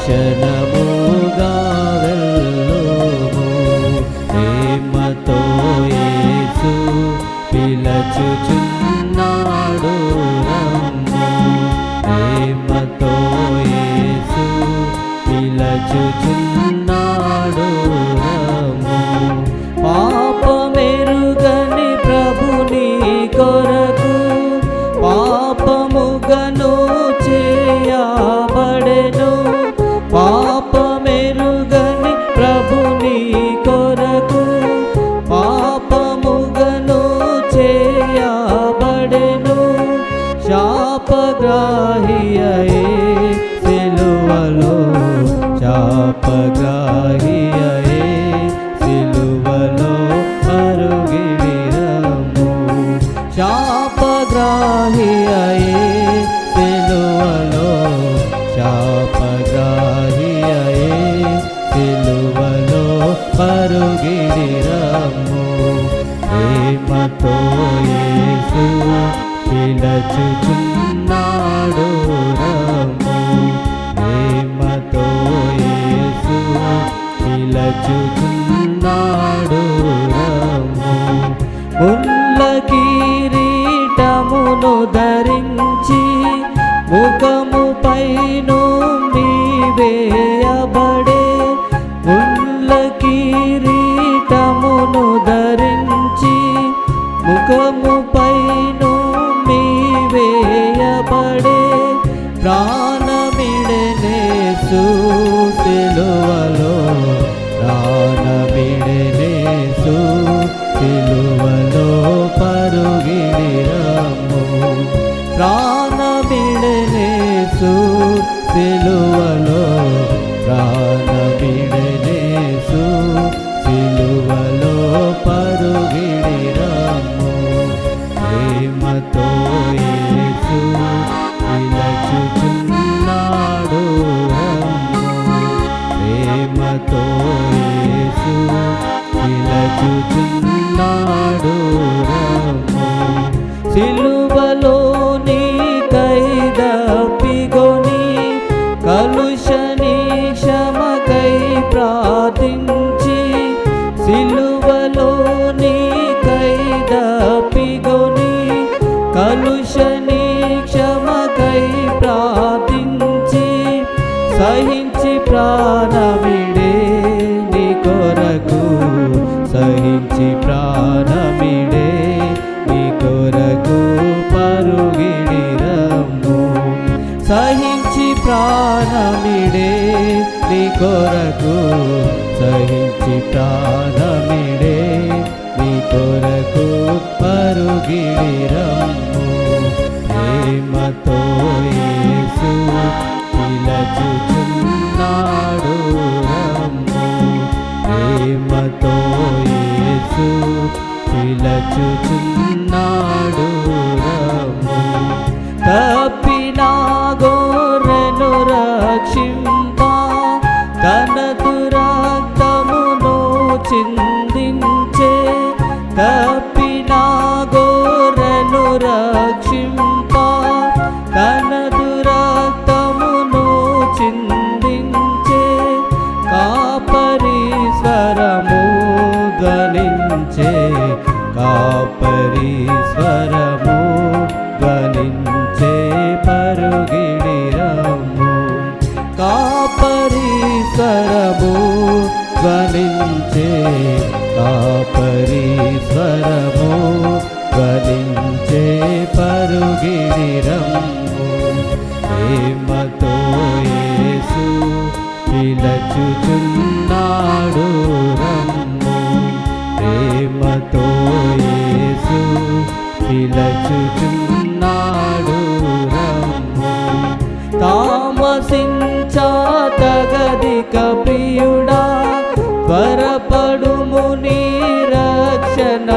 క్షణముగా వెళ్ళుము. ప్రేమతో యేసు పిలచుచున్నాడు రమ్ము. ప్రేమతో యేసు పిలచుచున్నాడు రమ్ము. పాపమెరుగని ప్రభుని కొరకు పాపముగను చేయబడెను. పాపమెరుగని ప్రభుని కొరకు పాపముగను చేయబడెను. శాపగ్రాహియే సిలువలో శాపగ్రాహియే సిలువలో పరుగిడిరము. శాపగ్రాహియే సిలువలో శాపగ్రాహియే సిలువలో పరుగిడిరము. ప్రేమతో యేసు పిలచుచున్నాడు రమ్ము. ప్రేమతో యేసు పిలచుచున్నాడు రమ్ము. ముళ్ళ కిరీటమును ధరించి ముఖముపై నుండి వేయబడే. ముళ్ళ కిరీటమును ధరించి ముఖముపై నుండి వేయబడే. ప్రాణమిడెనేసు సిలువలో ప్రాణమిడెనేసు సిలువలో పరుగిడిరము. ప్రాణమిడెనేసు సిలువలో ప్రాణమిడెనేసు సిలువలో పరుగిడిరము. ప్రేమతో యేసు పిలచుచున్నాడు రమ్ము. ప్రేమతో యేసు పిలచుచున్నాడు రమ్ము. సిలువలో నీకై దప్పిగొని కలుషని క్షమకై ప్రార్థించి. సిలువలో నీకై దప్పిగొని కలుషని క్షమకై ప్రార్థించి. సహించి ప్రాణమిడే నీ కొరకు సహించి ప్రాణమిడే నీ కొరకు పరుగిడిరము. సహించి ప్రాణమిడే నీ కొరకు సహించి ప్రాణమిడే నీ కొరకు పరుగిడిరము. ప్రేమతో యేసు పిలచుచున్నాడు రమ్ము. ప్రేమతో యేసు పిలచుచున్నాడు రమ్ము. తప్పిన గొర్రెను రక్షింప తనదు రక్తమును చిందించే. తప్పిన గొర్రెను రక్షింప తనదు రక్తమును చిందించే. కాపరి స్వరము ధ్వనించే. కాపరి స్వరము ధ్వనించే పరుగిడిరము. కాపరి స్వరము ధ్వనించే. కాపరి స్వరము ధ్వనించే పరుగిడిరము. ప్రేమతో యేసు పిలచుచున్నాడు రమ్ము. ప్రేమతో యేసు పిలచుచున్నాడు రమ్ము. తామసించతగదిక ప్రియుడా త్వరపడుము నీ రక్షణ